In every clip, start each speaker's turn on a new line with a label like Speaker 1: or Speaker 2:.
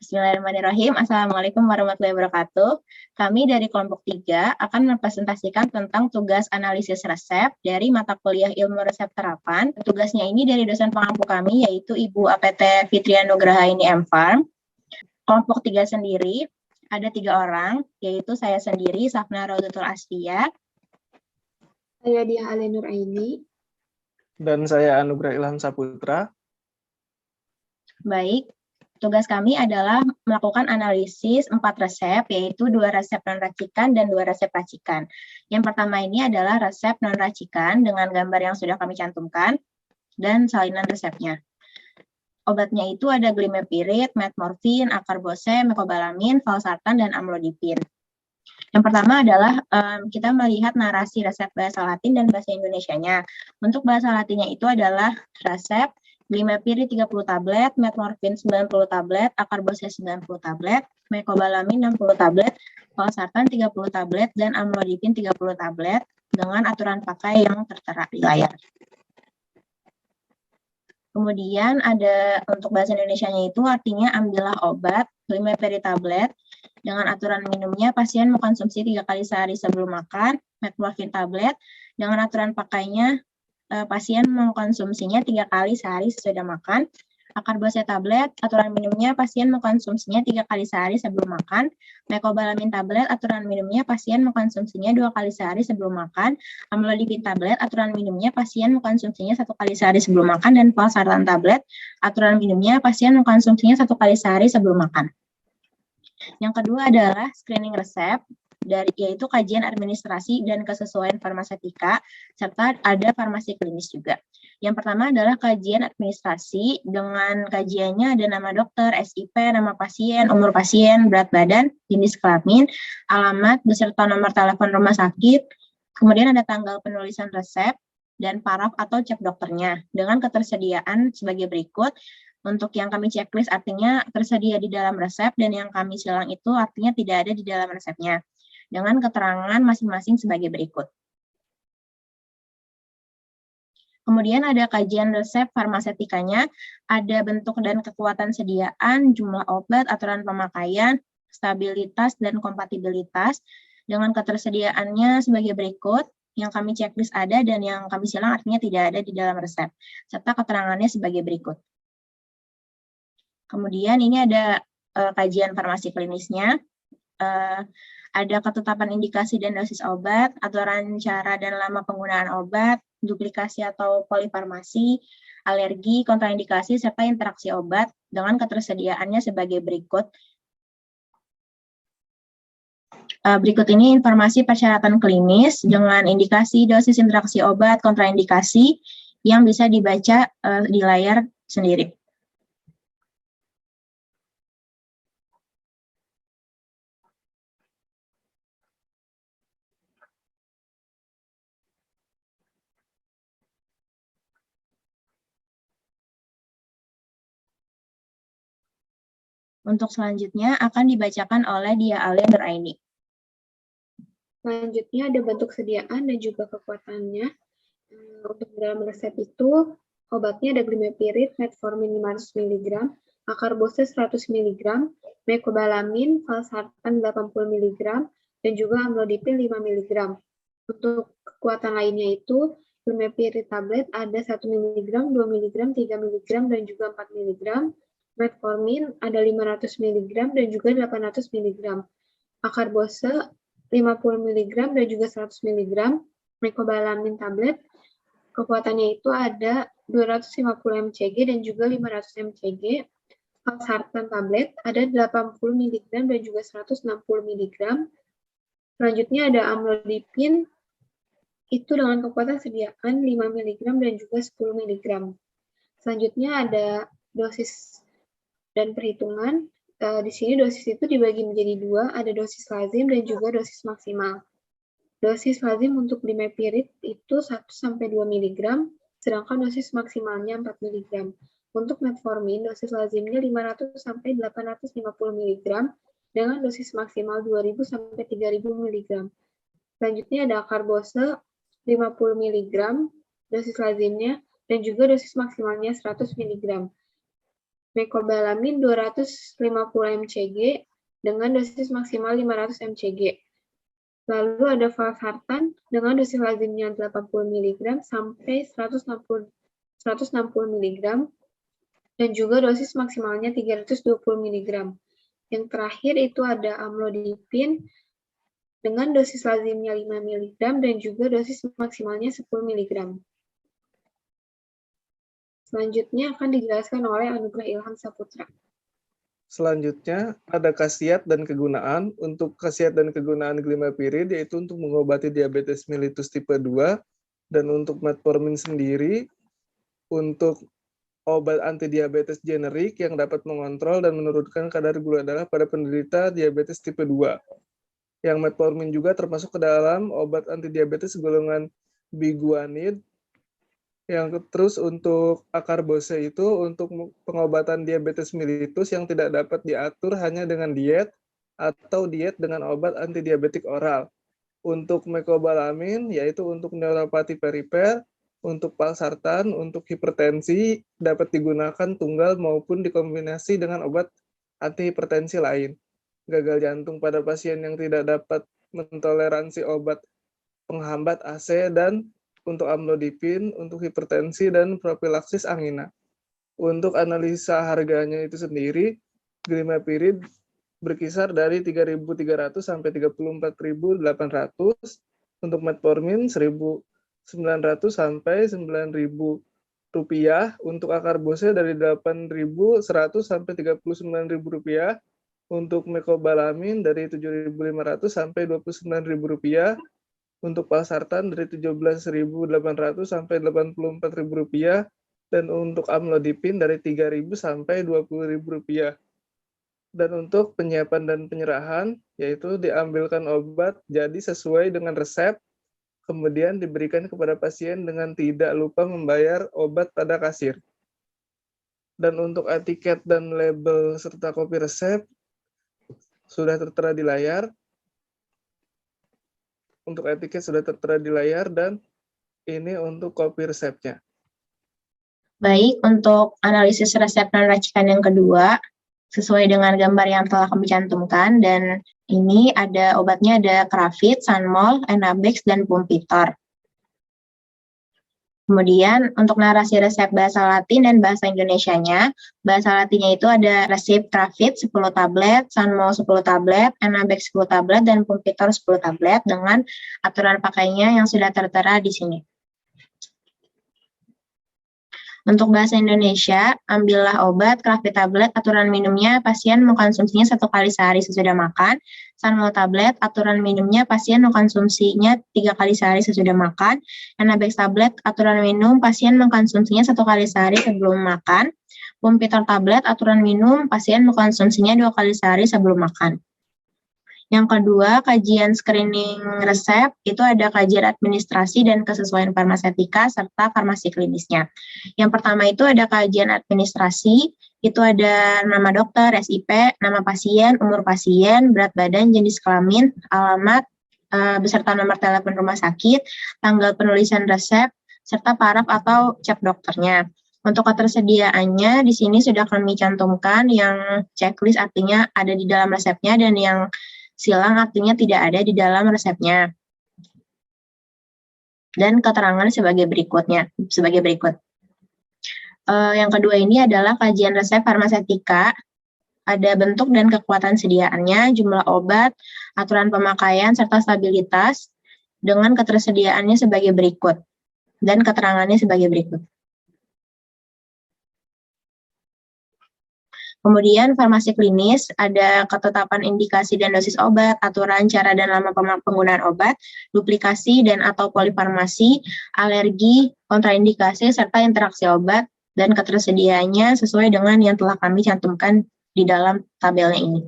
Speaker 1: Bismillahirrahmanirrahim. Assalamualaikum warahmatullahi wabarakatuh. Kami dari kelompok 3 akan mempresentasikan tentang tugas analisis resep dari mata kuliah ilmu resep terapan. Tugasnya ini dari dosen pengampu kami, yaitu Ibu APT Fitria Nugrahaini M.Farm. Kelompok 3 sendiri ada 3 orang, yaitu saya sendiri, Safna Raudatul Asfia.
Speaker 2: Saya Diah Ale Nuraini.
Speaker 3: Dan saya Anugrah Ilham Saputra.
Speaker 1: Baik. Tugas kami adalah melakukan analisis 4 resep, yaitu 2 resep non-racikan dan 2 resep racikan. Yang pertama ini adalah resep non-racikan dengan gambar yang sudah kami cantumkan dan salinan resepnya. Obatnya itu ada glimepirid, metmorfin, akarbose, mecobalamin, valsartan, dan amlodipin. Yang pertama adalah kita melihat narasi resep bahasa Latin dan bahasa Indonesianya. Untuk bahasa Latinnya itu adalah resep glimepirid 30 tablet, metmorfin 90 tablet, akarbose 90 tablet, mecobalamin 60 tablet, valsartan 30 tablet, dan amlodipin 30 tablet dengan aturan pakai yang tertera di layar. Kemudian ada untuk bahasa Indonesianya itu artinya ambillah obat glimepirid tablet dengan aturan minumnya pasien mengkonsumsi 3 kali sehari sebelum makan, metmorfin tablet dengan aturan pakainya pasien mengkonsumsinya 3 kali sehari sesudah makan, akarbose tablet, aturan minumnya pasien mengkonsumsinya 3 kali sehari sebelum makan, mecobalamin tablet, aturan minumnya pasien mengkonsumsinya 2 kali sehari sebelum makan, amlodipin tablet, aturan minumnya pasien mengkonsumsinya 1 kali sehari sebelum makan, dan valsartan tablet, aturan minumnya pasien mengkonsumsinya 1 kali sehari sebelum makan. Yang kedua adalah screening resep, yaitu kajian administrasi dan kesesuaian farmasetika, serta ada farmasi klinis juga. Yang pertama adalah kajian administrasi, dengan kajiannya ada nama dokter, SIP, nama pasien, umur pasien, berat badan, jenis kelamin, alamat, beserta nomor telepon rumah sakit, kemudian ada tanggal penulisan resep, dan paraf atau cek dokternya, dengan ketersediaan sebagai berikut. Untuk yang kami checklist artinya tersedia di dalam resep, dan yang kami silang itu artinya tidak ada di dalam resepnya, dengan keterangan masing-masing sebagai berikut. Kemudian ada kajian resep farmasetikanya, ada bentuk dan kekuatan sediaan, jumlah obat, aturan pemakaian, stabilitas, dan kompatibilitas, dengan ketersediaannya sebagai berikut. Yang kami checklist ada dan yang kami silang artinya tidak ada di dalam resep, serta keterangannya sebagai berikut. Kemudian ini ada kajian farmasi klinisnya, ada ketetapan indikasi dan dosis obat, aturan cara dan lama penggunaan obat, duplikasi atau polifarmasi, alergi, kontraindikasi, serta interaksi obat dengan ketersediaannya sebagai berikut. Berikut ini informasi persyaratan klinis dengan indikasi, dosis, interaksi obat, kontraindikasi yang bisa dibaca di layar sendiri. Untuk selanjutnya akan dibacakan oleh Diah Ale Nuraini.
Speaker 2: Selanjutnya ada bentuk sediaan dan juga kekuatannya. Untuk dalam resep itu, obatnya ada glimepirid, metformin 500 mg, akarbose 100 mg, mecobalamin, valsartan 80 mg, dan juga amlodipin 5 mg. Untuk kekuatan lainnya itu, glimepirid tablet ada 1 mg, 2 mg, 3 mg, dan juga 4 mg. Metformin ada 500 mg dan juga 800 mg. Akarbose 50 mg dan juga 100 mg. Mecobalamin tablet, kekuatannya itu ada 250 mcg dan juga 500 mcg. Valsartan tablet ada 80 mg dan juga 160 mg. Selanjutnya ada amlodipin, itu dengan kekuatan sediaan 5 mg dan juga 10 mg. Selanjutnya ada dosis dan perhitungan. Di sini dosis itu dibagi menjadi 2, ada dosis lazim dan juga dosis maksimal. Dosis lazim untuk glimepirid itu 1-2 mg, sedangkan dosis maksimalnya 4 mg. Untuk metformin, dosis lazimnya 500-850 mg, dengan dosis maksimal 2000-3000 mg. Selanjutnya ada akarbose 50 mg, dosis lazimnya, dan juga dosis maksimalnya 100 mg. mecobalamin 250 mcg dengan dosis maksimal 500 mcg. Lalu ada valsartan dengan dosis lazimnya 80 mg sampai 160 mg dan juga dosis maksimalnya 320 mg. Yang terakhir itu ada amlodipin dengan dosis lazimnya 5 mg dan juga dosis maksimalnya 10 mg. Selanjutnya akan dijelaskan oleh Anugrah Ilham Saputra.
Speaker 3: Selanjutnya, ada khasiat dan kegunaan. Untuk khasiat dan kegunaan glimapirid, yaitu untuk mengobati diabetes mellitus tipe 2, dan untuk metformin sendiri, untuk obat antidiabetes generik yang dapat mengontrol dan menurunkan kadar gula darah pada penderita diabetes tipe 2. Yang metformin juga termasuk ke dalam obat antidiabetes golongan biguanid. Yang terus untuk akarbose itu untuk pengobatan diabetes mellitus yang tidak dapat diatur hanya dengan diet atau diet dengan obat antidiabetik oral. Untuk mecobalamin yaitu untuk neuropati perifer, untuk valsartan, untuk hipertensi dapat digunakan tunggal maupun dikombinasi dengan obat antihipertensi lain. Gagal jantung pada pasien yang tidak dapat mentoleransi obat penghambat AC dan untuk amlodipin, untuk hipertensi, dan profilaksis angina. Untuk analisa harganya itu sendiri, glimapirid berkisar dari 3.300 sampai 34.800, untuk metformin 1.900 sampai 9.000 rupiah, untuk akarbose dari 8.100 sampai 39.000 rupiah, untuk mecobalamin dari 7.500 sampai 29.000 rupiah, untuk valsartan dari 17.800 sampai 84.000 rupiah, dan untuk amlodipin dari 3.000 sampai 20.000 rupiah. Dan untuk penyiapan dan penyerahan, yaitu diambilkan obat jadi sesuai dengan resep, kemudian diberikan kepada pasien dengan tidak lupa membayar obat pada kasir. Dan untuk etiket dan label serta kopi resep sudah tertera di layar. Untuk etiket sudah tertera di layar dan ini untuk kopi resepnya.
Speaker 1: Baik, untuk analisis resep dan racikan yang kedua, sesuai dengan gambar yang telah kami cantumkan, dan ini ada obatnya ada Kravit, Sanmol, Enabex, dan Pumpitor. Kemudian untuk narasi resep bahasa Latin dan bahasa Indonesianya, bahasa Latinnya itu ada resep Kravit 10 tablet, Sanmol 10 tablet, Enabex 10 tablet, dan Pumpitor 10 tablet dengan aturan pakainya yang sudah tertera di sini. Untuk bahasa Indonesia, ambillah obat Kravit tablet, aturan minumnya pasien mengkonsumsinya 1 kali sehari sesudah makan. Sanmol tablet, aturan minumnya pasien mengkonsumsinya 3 kali sehari sesudah makan. Enabex tablet, aturan minum pasien mengkonsumsinya 1 kali sehari sebelum makan. Pumpitor tablet, aturan minum pasien mengkonsumsinya 2 kali sehari sebelum makan. Yang kedua, kajian screening resep, itu ada kajian administrasi dan kesesuaian farmasetika serta farmasi klinisnya. Yang pertama itu ada kajian administrasi, itu ada nama dokter, SIP, nama pasien, umur pasien, berat badan, jenis kelamin, alamat, beserta nomor telepon rumah sakit, tanggal penulisan resep, serta paraf atau cap dokternya. Untuk ketersediaannya, di sini sudah kami cantumkan yang checklist artinya ada di dalam resepnya dan yang silang artinya tidak ada di dalam resepnya. Dan keterangan sebagai berikut. Yang kedua ini adalah kajian resep farmasetika. Ada bentuk dan kekuatan sediaannya, jumlah obat, aturan pemakaian, serta stabilitas dengan ketersediaannya sebagai berikut. Dan keterangannya sebagai berikut. Kemudian farmasi klinis, ada ketetapan indikasi dan dosis obat, aturan cara dan lama penggunaan obat, duplikasi dan atau polifarmasi, alergi, kontraindikasi, serta interaksi obat, dan ketersediaannya sesuai dengan yang telah kami cantumkan di dalam tabelnya ini.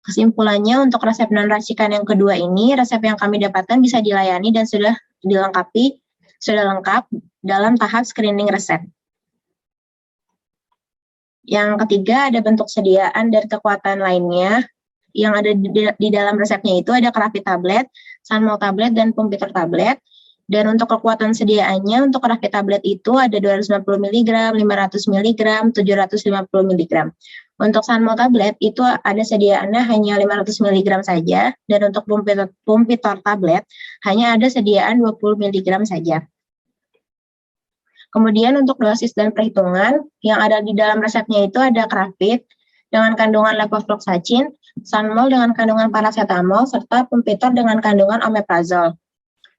Speaker 1: Kesimpulannya, untuk resep dan racikan yang kedua ini, resep yang kami dapatkan bisa dilayani dan sudah lengkap dalam tahap screening resep. Yang ketiga, ada bentuk sediaan dan kekuatan lainnya. Yang ada di dalam resepnya itu ada Kravit tablet, Sanmol tablet, dan Pumpitor tablet. Dan untuk kekuatan sediaannya, untuk Raffi tablet itu ada 250 mg, 500 mg, 750 mg. Untuk Sanmo tablet itu ada sediaannya hanya 500 mg saja, dan untuk Pumpitor tablet hanya ada sediaan 20 mg saja. Kemudian untuk dosis dan perhitungan, yang ada di dalam resepnya itu ada Kravit dengan kandungan levofloxacin, Sanmol dengan kandungan paracetamol, serta Pumpitor dengan kandungan omeprazol.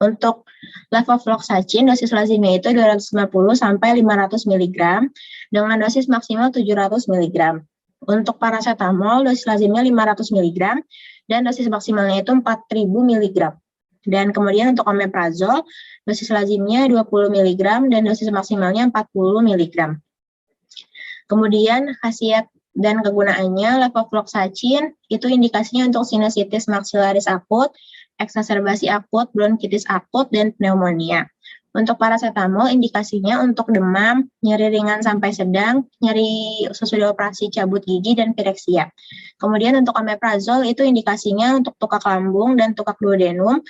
Speaker 1: Untuk levofloxacin, dosis lazimnya itu 250 sampai 500 mg dengan dosis maksimal 700 mg. Untuk paracetamol, dosis lazimnya 500 mg dan dosis maksimalnya itu 4000 mg. Dan kemudian untuk omeprazol, dosis lazimnya 20 mg dan dosis maksimalnya 40 mg. Kemudian khasiat dan kegunaannya, levofloxacin itu indikasinya untuk sinusitis maksilaris akut, eksaserbasi akut, bronkitis akut, dan pneumonia. Untuk paracetamol indikasinya untuk demam, nyeri ringan sampai sedang, nyeri sesudah operasi cabut gigi, dan pireksia. Kemudian untuk omeprazol itu indikasinya untuk tukak lambung dan tukak duodenum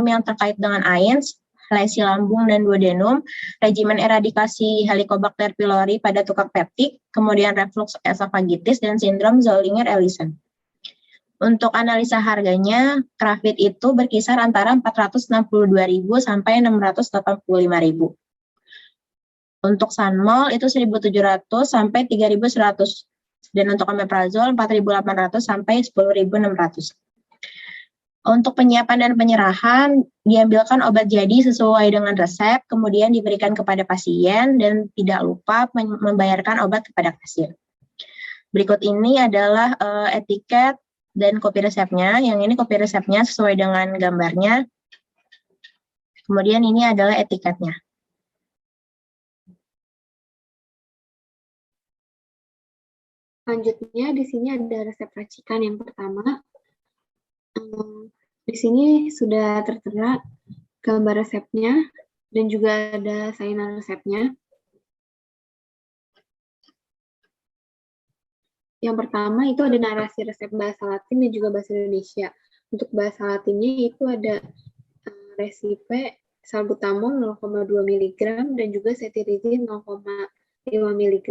Speaker 1: yang terkait dengan AINS, lesi lambung dan duodenum, regimen eradikasi Helicobacter pylori pada tukak peptik, kemudian reflux esofagitis, dan sindrom Zollinger-Ellison. Untuk analisa harganya, Kravit itu berkisar antara 462.000 sampai 685.000. Untuk Sanmol itu 1.700 sampai 3.100. Dan untuk omeprazol 4.800 sampai 10.600. Untuk penyiapan dan penyerahan, diambilkan obat jadi sesuai dengan resep, kemudian diberikan kepada pasien, dan tidak lupa membayarkan obat kepada kasir. Berikut ini adalah etiket dan kopi resepnya. Yang ini kopi resepnya sesuai dengan gambarnya. Kemudian ini adalah etiketnya.
Speaker 2: Selanjutnya di sini ada resep racikan yang pertama. Di sini sudah tertera gambar resepnya dan juga ada salinan resepnya. Yang pertama itu ada narasi resep bahasa Latin dan juga bahasa Indonesia. Untuk bahasa Latinnya itu ada resipe salbutamol 0,2 mg dan juga cetirizine 0,5 mg.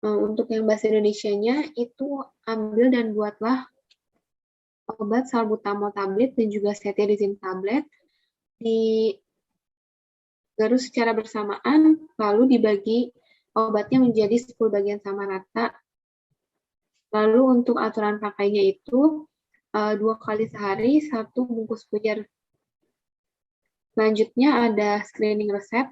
Speaker 2: Untuk yang bahasa Indonesianya itu ambil dan buatlah obat salbutamol tablet dan juga cetirizine tablet digarus secara bersamaan, lalu dibagi obatnya menjadi 10 bagian sama rata. Lalu untuk aturan pakainya itu 2 kali sehari 1 bungkus puyer. Selanjutnya ada screening resep.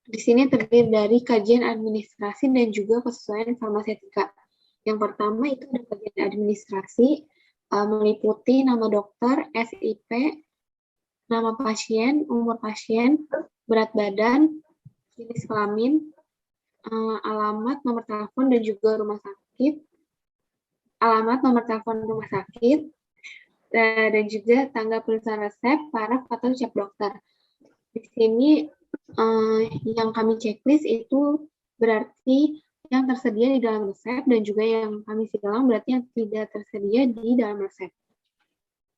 Speaker 2: Di sini terdiri dari kajian administrasi dan juga kesesuaian farmasetika. Yang pertama itu ada kajian administrasi, meliputi nama dokter, SIP, nama pasien, umur pasien, berat badan, jenis kelamin, alamat, nomor telepon, dan juga rumah sakit, alamat, nomor telepon rumah sakit, dan juga tanggal penulisan resep, paraf, atau cap dokter. Di sini yang kami checklist itu berarti yang tersedia di dalam resep, dan juga yang kami silang berarti yang tidak tersedia di dalam resep.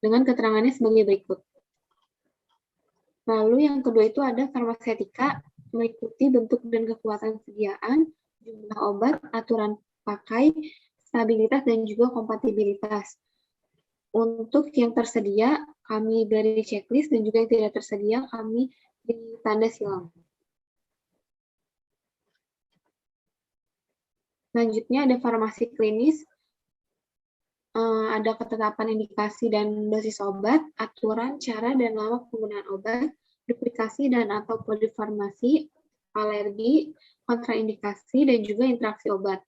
Speaker 2: Dengan keterangannya sebagai berikut. Lalu yang kedua itu ada farmasetika, meliputi bentuk dan kekuatan sediaan, jumlah obat, aturan pakai, stabilitas, dan juga kompatibilitas. Untuk yang tersedia, kami beri checklist, dan juga yang tidak tersedia, kami beri tanda silang. Selanjutnya ada farmasi klinis, ada ketetapan indikasi dan dosis obat, aturan, cara, dan lama penggunaan obat, duplikasi dan atau polifarmasi, alergi, kontraindikasi, dan juga interaksi obat.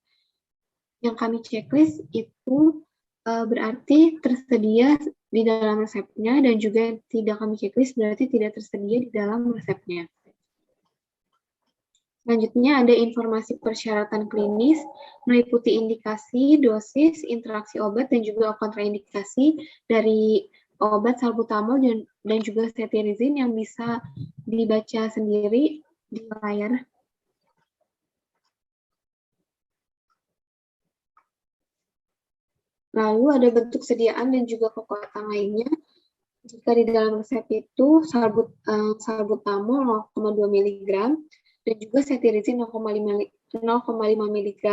Speaker 2: Yang kami checklist itu berarti tersedia di dalam resepnya, dan juga yang tidak kami checklist berarti tidak tersedia di dalam resepnya. Selanjutnya ada informasi persyaratan klinis, meliputi indikasi, dosis, interaksi obat, dan juga kontraindikasi dari obat salbutamol dan juga cetirizine yang bisa dibaca sendiri di layar. Lalu ada bentuk sediaan dan juga kekuatan lainnya. Jika di dalam resep itu salbutamol 0,2 mg dan juga cetirizine 0,5 mg.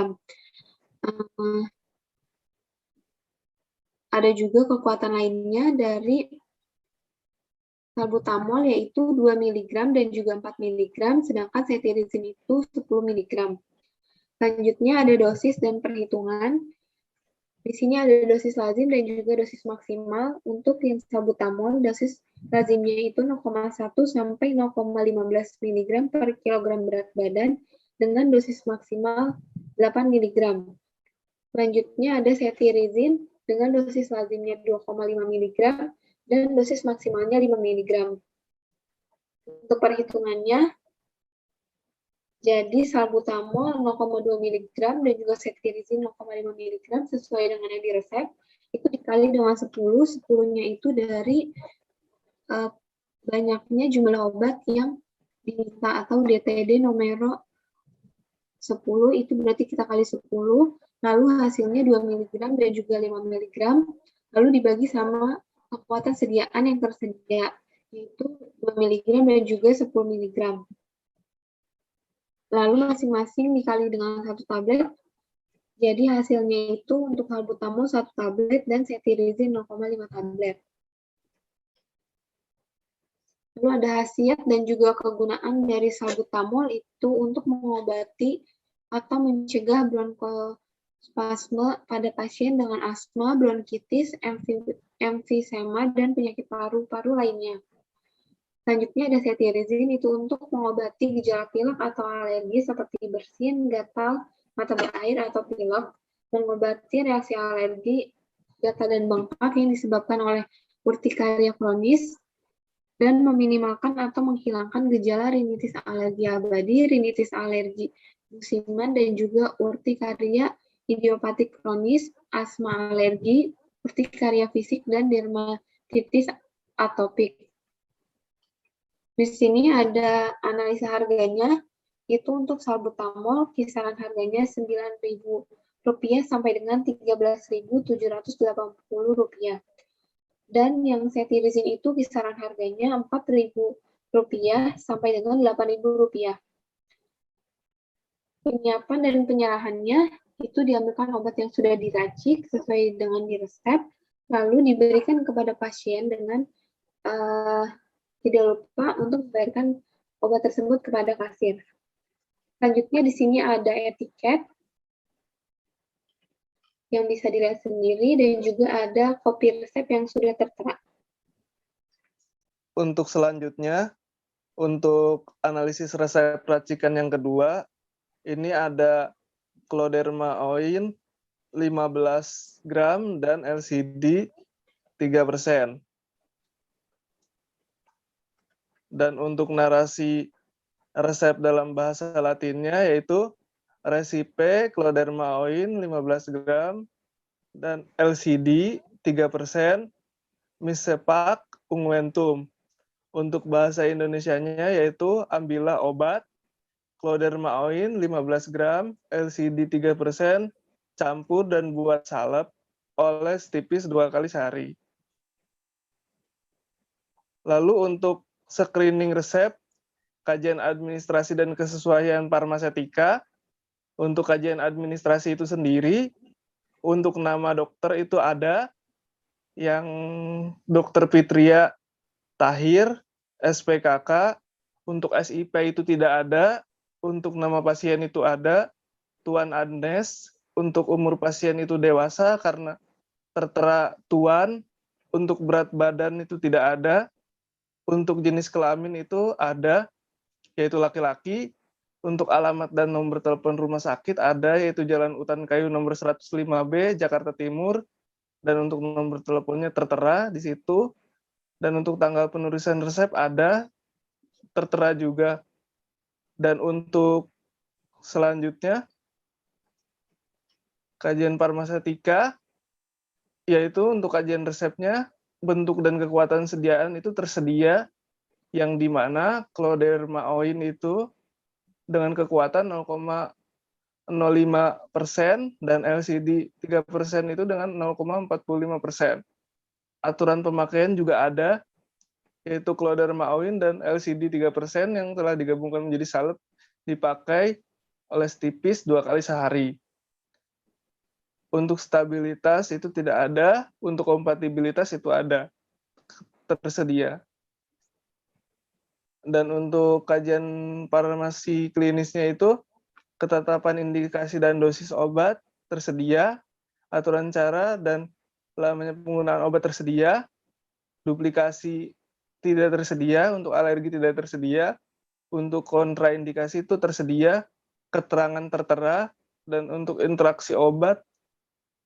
Speaker 2: Ada juga kekuatan lainnya dari salbutamol yaitu 2 mg dan juga 4 mg, sedangkan cetirizine itu 10 mg. Selanjutnya ada dosis dan perhitungan. Di sini ada dosis lazim dan juga dosis maksimal. Untuk yang salbutamol, dosis lazimnya itu 0,1 sampai 0,15 mg per kilogram berat badan dengan dosis maksimal 8 mg. Selanjutnya ada cetirizine dengan dosis lazimnya 2,5 mg dan dosis maksimalnya 5 mg. Untuk perhitungannya, jadi salbutamol 0,2 mg dan juga cetirizine 0,5 mg sesuai dengan yang di resep, itu dikali dengan 10, 10-nya itu dari banyaknya jumlah obat yang diminta atau DTD nomor 10, itu berarti kita kali 10, lalu hasilnya 2 mg dan juga 5 mg, lalu dibagi sama kekuatan sediaan yang tersedia, yaitu 2 mg dan juga 10 mg. Lalu masing-masing dikali dengan 1 tablet, jadi hasilnya itu untuk salbutamol 1 tablet dan cetirizine 0,5 tablet. Lalu ada khasiat dan juga kegunaan dari salbutamol itu untuk mengobati atau mencegah bronkospasme pada pasien dengan asma, bronkitis, emfisema, dan penyakit paru-paru lainnya. Selanjutnya ada cetirizine, itu untuk mengobati gejala pilek atau alergi seperti bersin, gatal, mata berair, atau pilek, mengobati reaksi alergi, gatal dan bengkak yang disebabkan oleh urtikaria kronis, dan meminimalkan atau menghilangkan gejala rinitis alergi abadi, rinitis alergi musiman, dan juga urtikaria idiopatik kronis, asma alergi, urtikaria fisik, dan dermatitis atopik. Di sini ada analisa harganya, itu untuk salbutamol kisaran harganya Rp9.000 sampai dengan Rp13.780. Dan yang cetirizine itu kisaran harganya Rp4.000 sampai dengan Rp8.000. Penyiapan dan penyerahannya itu diambilkan obat yang sudah diracik sesuai dengan di resep, lalu diberikan kepada pasien dengan tidak lupa untuk membayarkan obat tersebut kepada kasir. Selanjutnya di sini ada etiket yang bisa dilihat sendiri dan juga ada kopi resep yang sudah tertera.
Speaker 3: Untuk selanjutnya, untuk analisis resep racikan yang kedua, ini ada Cloderma Oin 15 gram dan LCD 3%. Dan untuk narasi resep dalam bahasa Latinnya yaitu Recipe Cloderma Oin 15 gram dan LCD 3%, Misepak Ungwentum. Untuk bahasa Indonesianya yaitu ambillah obat Cloderma Oin 15 gram, LCD 3%, campur dan buat salep, oles tipis 2 kali sehari. Lalu untuk screening resep, kajian administrasi dan kesesuaian farmasetika, untuk kajian administrasi itu sendiri, untuk nama dokter itu ada yang Dr. Fitria Tahir, SPKK, untuk SIP itu tidak ada, untuk nama pasien itu ada, Tuan Agnes, untuk umur pasien itu dewasa karena tertera Tuan, untuk berat badan itu tidak ada, untuk jenis kelamin itu ada, yaitu laki-laki, untuk alamat dan nomor telepon rumah sakit ada, yaitu Jalan Utan Kayu nomor 105B, Jakarta Timur, dan untuk nomor teleponnya tertera di situ, dan untuk tanggal penulisan resep ada, tertera juga. Dan untuk selanjutnya, kajian farmasetika, yaitu untuk kajian resepnya, bentuk dan kekuatan sediaan itu tersedia, yang dimana Cloderma Oin itu dengan kekuatan 0,05% dan LCD 3% itu dengan 0,45%. aturan pemakaian juga ada, yaitu Cloderma-Awin dan LCD 3% yang telah digabungkan menjadi salep dipakai oleh tipis 2 kali sehari. Untuk stabilitas itu tidak ada, untuk kompatibilitas itu ada, tersedia. Dan untuk kajian farmasi klinisnya itu, ketetapan indikasi dan dosis obat tersedia, aturan cara dan lamanya penggunaan obat tersedia, duplikasi tidak tersedia, untuk alergi tidak tersedia, untuk kontraindikasi itu tersedia, keterangan tertera, dan untuk interaksi obat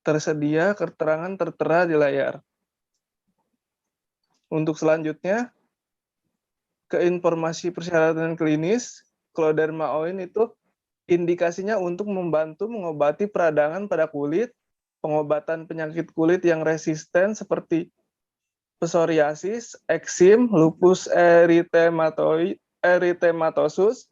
Speaker 3: tersedia, keterangan tertera di layar. Untuk selanjutnya, ke informasi persyaratan klinis, Cloderma-Awin itu indikasinya untuk membantu mengobati peradangan pada kulit, pengobatan penyakit kulit yang resisten seperti psoriasis, eksim, lupus erythematosus,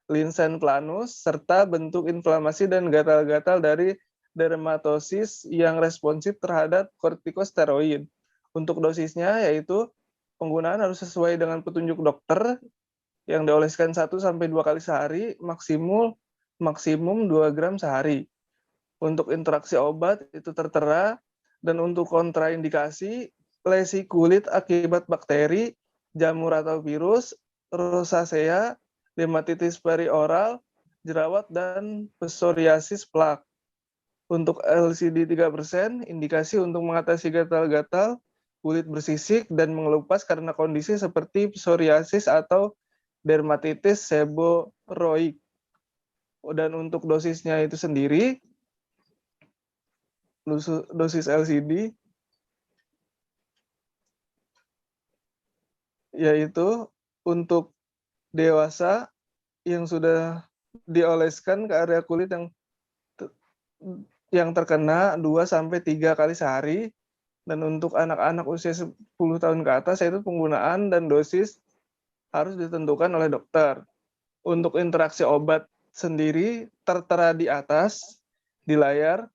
Speaker 3: Linsen planus, serta bentuk inflamasi dan gatal-gatal dari dermatosis yang responsif terhadap kortikosteroid. Untuk dosisnya yaitu penggunaan harus sesuai dengan petunjuk dokter yang dioleskan 1-2 kali sehari, maksimum 2 gram sehari. Untuk interaksi obat itu tertera, dan untuk kontraindikasi, lesi kulit akibat bakteri, jamur atau virus, rosacea, dermatitis perioral, jerawat, dan psoriasis plak. Untuk LCD 3%, indikasi untuk mengatasi gatal-gatal, kulit bersisik, dan mengelupas karena kondisi seperti psoriasis atau dermatitis seboroik. Dan untuk dosisnya itu sendiri, dosis LCD, yaitu untuk dewasa yang sudah dioleskan ke area kulit yang terkena 2-3 kali sehari, dan untuk anak-anak usia 10 tahun ke atas yaitu penggunaan dan dosis harus ditentukan oleh dokter. Untuk interaksi obat sendiri tertera di atas di layar,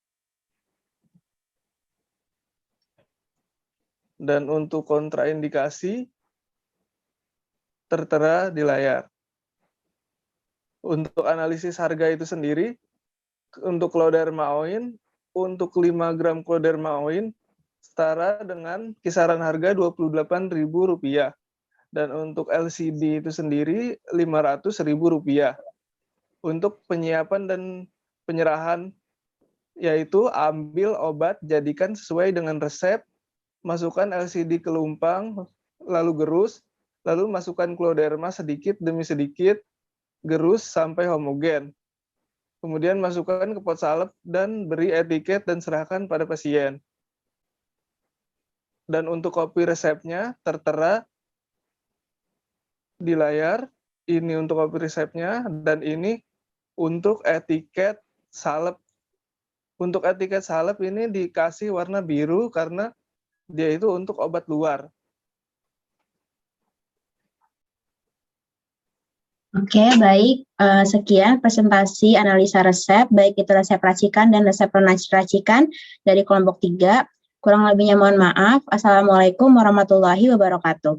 Speaker 3: dan untuk kontraindikasi tertera di layar. Untuk analisis harga itu sendiri, untuk Cloderma-Awin, untuk 5 gram Cloderma-Awin setara dengan kisaran harga Rp28.000. Dan untuk LCD itu sendiri Rp500.000. Untuk penyiapan dan penyerahan, yaitu ambil obat, jadikan sesuai dengan resep, masukkan LCD ke lumpang, lalu gerus, lalu masukkan Cloderma sedikit demi sedikit, gerus sampai homogen. Kemudian masukkan ke pot salep dan beri etiket dan serahkan pada pasien. Dan untuk kopi resepnya tertera di layar, ini untuk kopi resepnya, dan ini untuk etiket salep. Untuk etiket salep ini dikasih warna biru karena dia itu untuk obat luar.
Speaker 1: Oke, baik. Sekian presentasi analisa resep, baik itu resep racikan dan resep racikan dari kelompok 3. Kurang lebihnya mohon maaf. Assalamualaikum warahmatullahi wabarakatuh.